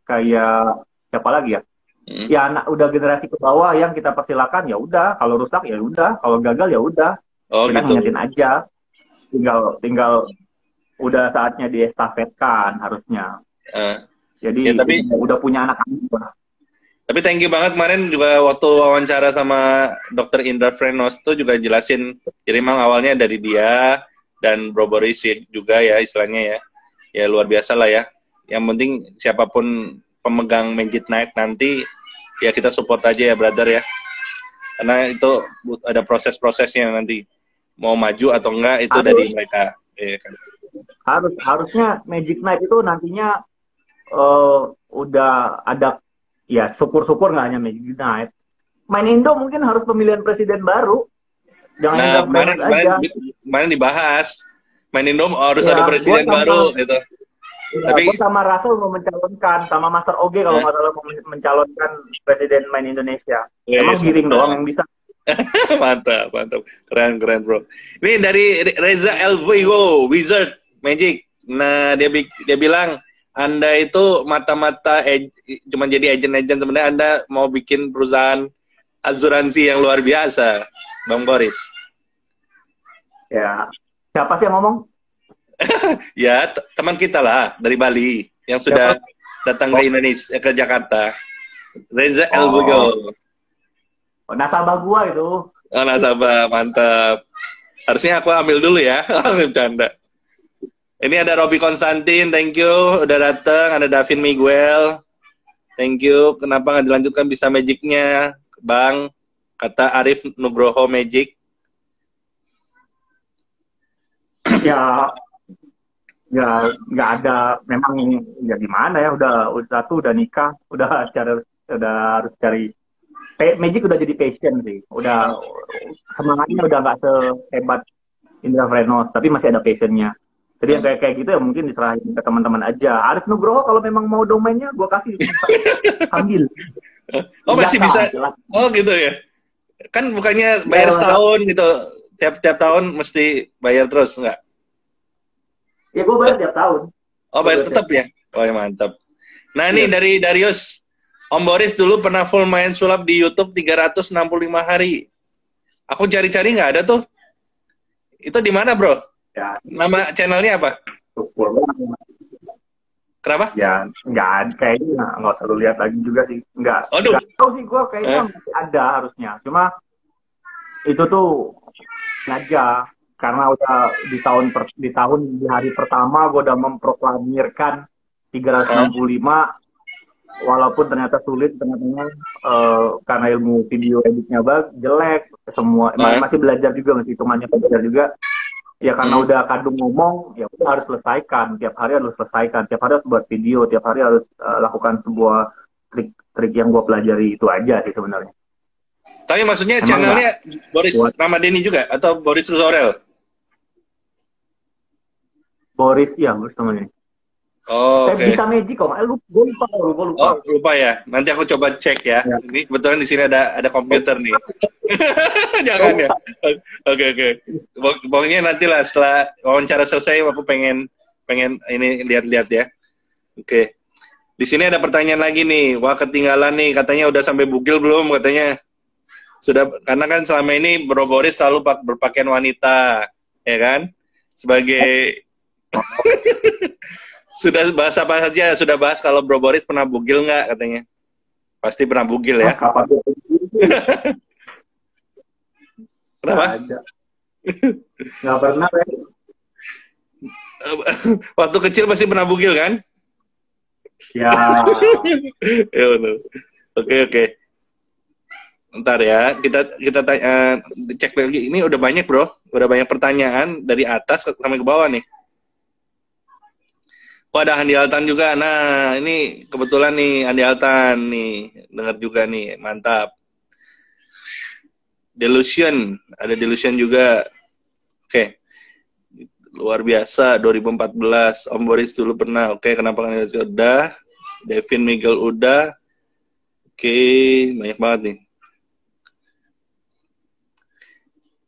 kayak siapa lagi ya? Ya udah generasi ke bawah yang kita persilakan, ya udah, kalau rusak ya udah, kalau gagal ya udah, kita ngingetin aja, tinggal udah saatnya diestafetkan harusnya. Jadi ya, udah punya anak-anak. Tapi thank you banget kemarin juga waktu wawancara sama Dr. Indra Frenos tuh juga jelasin, jadi memang awalnya dari dia dan Bro Boris juga ya istilahnya ya luar biasa lah ya. Yang penting siapapun pemegang Magic Night nanti ya kita support aja ya brother ya, karena itu ada proses-prosesnya nanti mau maju atau enggak itu dari mereka ya kan. Harusnya Magic Night itu nantinya udah ada, ya syukur-syukur nggak hanya Magic Night, main Indo mungkin harus pemilihan presiden baru, jangan kemarin dibahas main Indo harus ada presiden baru gitu. Ya, tapi gue sama Russell mau mencalonkan, sama Master Oge kalau nggak salah mau mencalonkan presiden main Indonesia. Emang giring doang yang bisa. mantap, keren bro. Ini dari Reza Elvigo, Wizard Magic. Nah dia bilang Anda itu mata-mata cuma jadi agent sebenarnya Anda mau bikin perusahaan asuransi yang luar biasa, Bang Boris. Ya, siapa sih yang ngomong? Ya, teman kita lah dari Bali yang sudah datang ke Indonesia, ke Jakarta. Reza Elvigo. Nasabah gua itu. Nasabah, mantap. Harusnya aku ambil dulu ya, bercanda. Ini ada Robi Konstantin, thank you udah datang. Ada Davin Miguel, thank you. Kenapa nggak dilanjutkan bisa Magicnya, Bang? Kata Arif Nugroho Magic. Ya nggak ada, memang ya gimana ya, udah nikah, udah harus cari Magic, udah jadi passion sih, udah semangatnya udah nggak sehebat Indra Frenos, tapi masih ada passionnya. Jadi yang kayak gitu ya mungkin diserahin ke teman-teman aja. Arif Nugroho kalau memang mau domainnya gue kasih, ambil. Oh masih bisa. Oh gitu ya. Kan bukannya bayar setahun gitu, tiap tahun mesti bayar terus nggak? Ya gue bayar tiap tahun. Oh, bayar tetap ya? Oh, ya mantap. Nah, nih dari Darius. Om Boris dulu pernah full main sulap di YouTube 365 hari. Aku cari-cari nggak ada tuh. Itu di mana, bro? Ya, Nama channelnya apa? syukur. Kenapa? Ya, nggak kayaknya nggak usah lu lihat lagi juga sih. Aduh. Nggak tahu sih gue kayaknya masih ada harusnya. Cuma itu tuh aja karena udah di hari pertama gue udah memproklamirkan 365 walaupun ternyata sulit karena ilmu video editnya jelek semua masih belajar juga masih hitungannya belajar juga ya karena udah kadung ngomong ya udah harus selesaikan tiap hari harus buat video tiap hari harus lakukan sebuah trik yang gue pelajari itu aja sih sebenarnya. Tapi maksudnya channelnya Boris Ramadeni juga atau Boris Ruzorel? Boris namanya. Oh, oke. Bisa Magic kok, gue lupa. Oh, lupa ya. Nanti aku coba cek ya. Ini kebetulan di sini ada komputer nih. Jangan ya. Oke. Pokoknya nantilah setelah wawancara selesai aku pengen ini lihat-lihat ya. Oke. Di sini ada pertanyaan lagi nih. Wah, ketinggalan nih. Katanya udah sampai bugil belum katanya. Sudah, karena kan selama ini Bro Boris selalu berpakaian wanita, ya kan? Sebagai sudah bahas apa saja? Sudah bahas kalau Bro Boris pernah bugil nggak katanya? Pasti pernah bugil ya? Kenapa? Nggak pernah ya. Waktu kecil pasti pernah bugil kan? Ya. Ya benar. Oke. Ntar ya, kita cek lagi. Ini udah banyak bro, udah banyak pertanyaan dari atas sampai ke bawah nih. Oh, ada Andi Altan juga. Nah, ini kebetulan nih Andi Altan nih, dengar juga nih, mantap. Delusion, ada Delusion juga. Oke. Luar biasa 2014. Om Boris dulu pernah. Oke, kenapa kan udah? Devin Miguel udah. Oke, banyak banget nih.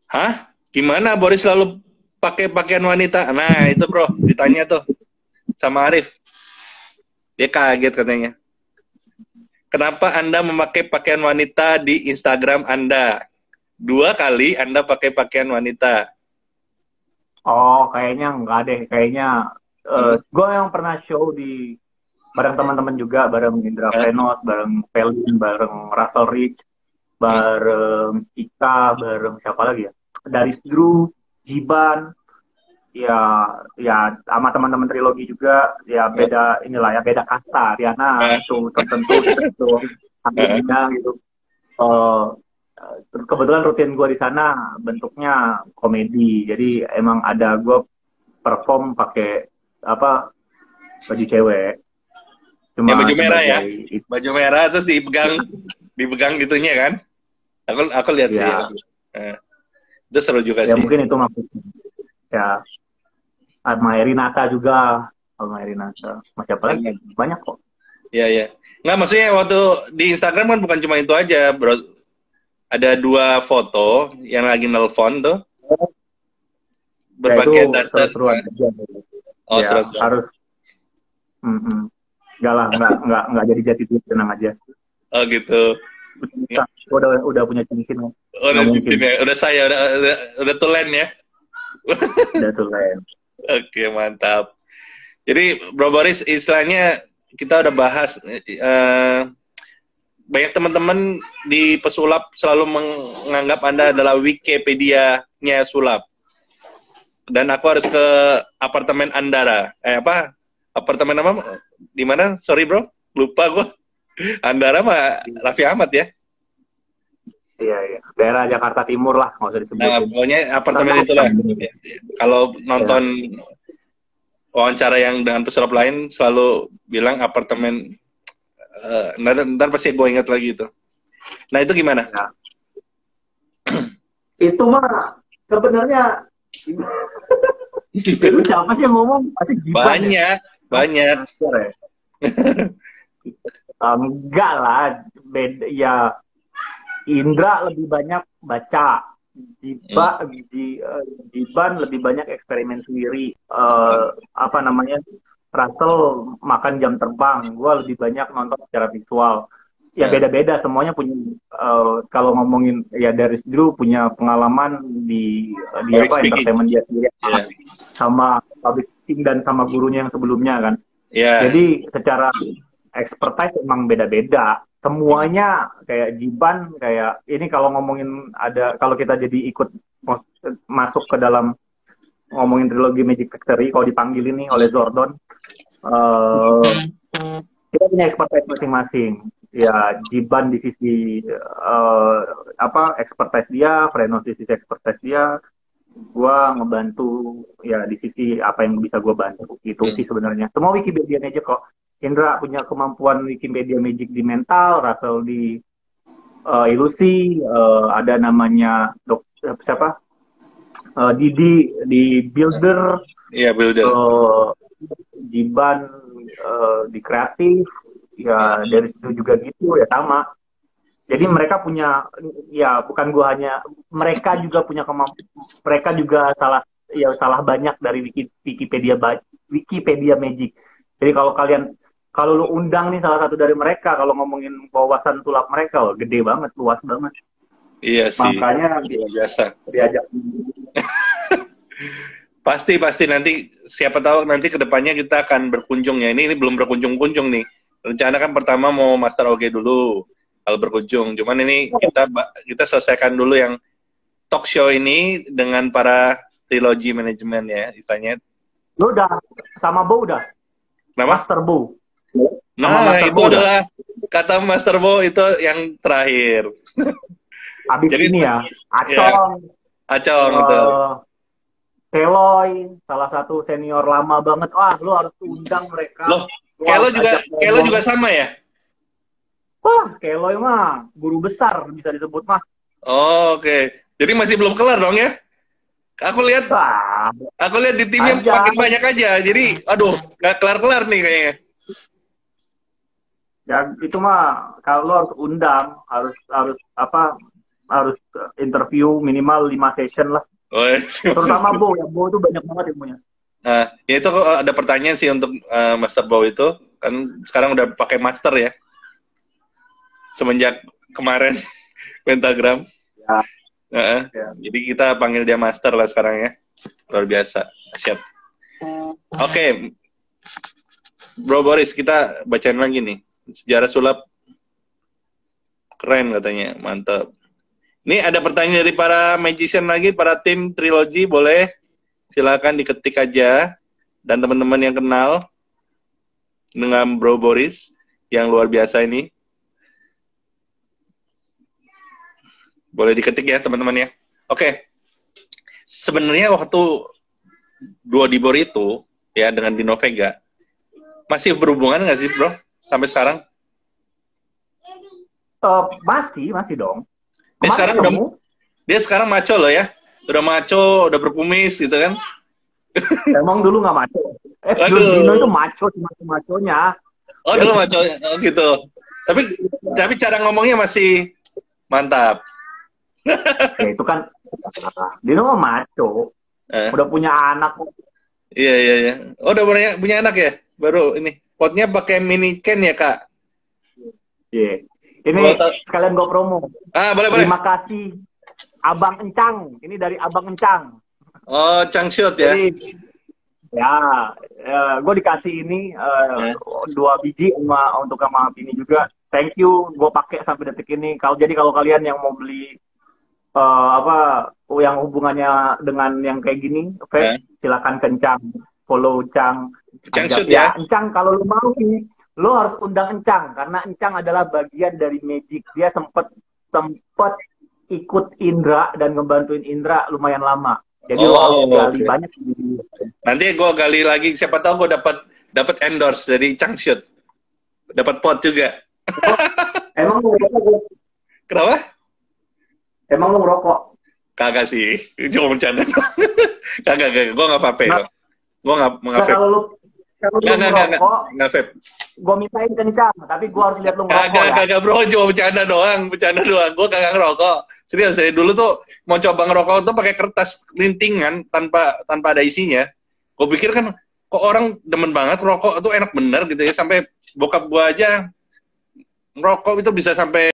Hah? Gimana Boris selalu pakai pakaian wanita? Nah, itu bro, ditanya tuh sama Arif. Dia kaget katanya. Kenapa Anda memakai pakaian wanita di Instagram Anda? 2 kali Anda pakai pakaian wanita. Oh, kayaknya enggak deh. Kayaknya gue yang pernah show bareng teman-teman juga, bareng Indra Venos, bareng Pelin, bareng Russell Rich, bareng Ika, bareng siapa lagi ya? Dari Drew, Jiban, ya sama teman-teman trilogi juga, ya beda beda kasta, Riana itu tertentu gitu. Kebetulan rutin gue di sana bentuknya komedi, jadi emang ada gue perform pakai baju cewek. Cuma baju merah ya, baju merah terus dipegang gitunya kan? Aku lihat sih. Ya. Itu seru juga sih. Ya mungkin itu maksudnya. Ya, sama Erinata juga, Masih apa lagi? Banyak kok. Iya. Nggak, maksudnya waktu di Instagram kan bukan cuma itu aja, bro. Ada 2 foto yang lagi nelfon tuh. Berpakaian daster. Seru-seruan aja. Oh, ya, seru-seru. Harus. Nggak jadi jati diri, tenang aja. Oh gitu. Udah punya cincin. Udah cincin ya. Udah tulen ya. Udah tulen. Oke, mantap. Jadi Bro Boris, istilahnya kita udah bahas banyak teman-teman di pesulap selalu menganggap Anda adalah Wikipedia-nya sulap. Dan aku harus ke apartemen Andara. Apartemen apa? Di mana? Sorry bro, lupa gue. Andara mah Raffi Ahmad ya? Iya. Daerah Jakarta Timur lah, nggak usah disebutin. Nah, pokoknya apartemen itulah. Kalau nonton wawancara yang dengan pesulap lain selalu bilang apartemen. Ntar pasti gue ingat lagi itu. Nah itu gimana? Ya. Itu mah sebenarnya itu siapa sih yang ngomong? Pasti Jiban. Banyak. Enggak lah, beda ya. Indra lebih banyak baca, Jiban lebih banyak eksperimen sendiri. Apa namanya? Russell makan jam terbang. Gue lebih banyak nonton secara visual. Ya beda-beda, semuanya punya. Kalau ngomongin ya dari Drew punya pengalaman di entertainment dia sendiri, sama public speaking dan sama gurunya yang sebelumnya kan. Jadi secara expertise emang beda-beda. Semuanya kayak Jiban, kayak ini kalau ngomongin kalau kita jadi ikut masuk ke dalam ngomongin trilogi Magic Factory, kalau dipanggil ini oleh Zordon, kita punya expertise masing-masing. Ya, Jiban di sisi expertise dia, Frenos di sisi expertise dia, gua ngebantu ya di sisi apa yang bisa gua bantu. Itu sih sebenarnya. Semua Wikipedia Magic kok. Indra punya kemampuan Wikipedia Magic di mental, Russell di ilusi, ada namanya siapa? Didi di builder. Iya, builder. Jiban di kreatif. Ya dari situ juga gitu ya sama. Jadi mereka punya, ya bukan gua hanya, mereka juga punya kemampuan, mereka juga salah banyak dari Wikipedia Magic. Jadi kalau lu undang nih salah satu dari mereka, kalau ngomongin wawasan sulap mereka, gede banget, luas banget. Iya sih. Makanya biasa diajak. Pasti nanti siapa tahu nanti kedepannya kita akan berkunjung ya. Ini belum berkunjung-kunjung nih. Rencana kan pertama mau Master OG dulu kalau berkunjung. Cuman ini kita selesaikan dulu yang talk show ini dengan para trilogy manajemen ya, istilahnya. Lu udah sama Bo udah? Kenapa? Master Bo. Nah, itu adalah kata Master Bo itu yang terakhir. Habis ini ya, Acong. Acong itu. Keloy, salah satu senior lama banget. Wah, lu harus undang mereka. Loh, Kelo juga sama ya? Wah, Keloy mah guru besar bisa disebut mah. Oh, oke. Jadi masih belum kelar dong ya? Aku lihat di timnya makin banyak aja. Jadi, aduh, nggak kelar-kelar nih kayaknya. Ya itu mah kalau harus undang, harus interview minimal 5 session lah. Oh, ya. Terutama Bo itu banyak banget ilmunya. Nah, ya itu ada pertanyaan sih untuk Master Bow itu. Kan sekarang udah pakai Master ya. Semenjak kemarin Pentagram. Ya. Jadi kita panggil dia Master lah sekarang ya. Luar biasa. Siap. Oke. Bro Boris, kita bacain lagi nih. Sejarah sulap. Keren katanya. Mantap. Ini ada pertanyaan dari para magician lagi, para tim trilogi, boleh silakan diketik aja, dan teman-teman yang kenal dengan Bro Boris yang luar biasa ini, boleh diketik ya teman-teman ya. Oke, sebenarnya waktu Duo Dibor itu ya dengan Dino Vega masih berhubungan nggak sih Bro sampai sekarang? Masih dong. Dia sekarang maco loh ya. Udah maco, udah berkumis gitu kan. Emang dulu nggak maco? Dino itu maco, cuma maconya. Oh, dulu maco, gitu. Tapi cara ngomongnya masih mantap. Ya, itu kan Dino mah maco. Udah punya anak. Iya. Oh, udah punya anak ya? Baru ini. Potnya pakai mini can ya, Kak? Iya. Ini sekalian gue promo. Boleh. Terima kasih Abang Encang. Ini dari Abang Encang. Oh, Changshot ya? Jadi, gue dikasih ini 2 biji untuk sama ini juga. Thank you, gue pakai sampai detik ini. Kalau kalian yang mau beli yang hubungannya dengan yang kayak gini, silakan ke Encang, follow Encang. Changshot ya? Encang kalau lu mau ini. Lo harus undang Encang karena Encang adalah bagian dari Magic. Dia sempat ikut Indra dan ngebantuin Indra lumayan lama. Jadi lo harus gali banyak. Nanti gue gali lagi. Siapa tahu gue dapat endorse dari Changshot. Dapat pot juga. Emang lo ngerokok? Kenapa? Emang lo ngerokok? Kagak sih. Cuma bercanda. Kagak. Gue nggak vape. Gue nggak vape. kalau lu ngerokok, gue mintain kencang, tapi gue harus lihat lu ngerokok ya. Kagak bro, cuma bercanda doang. Gue kagak ngerokok. Serius, dari dulu tuh mau coba ngerokok tuh pakai kertas lintingan tanpa ada isinya. Gue pikir kan kok orang demen banget rokok tuh enak bener gitu ya, sampai bokap gue aja ngerokok itu bisa sampai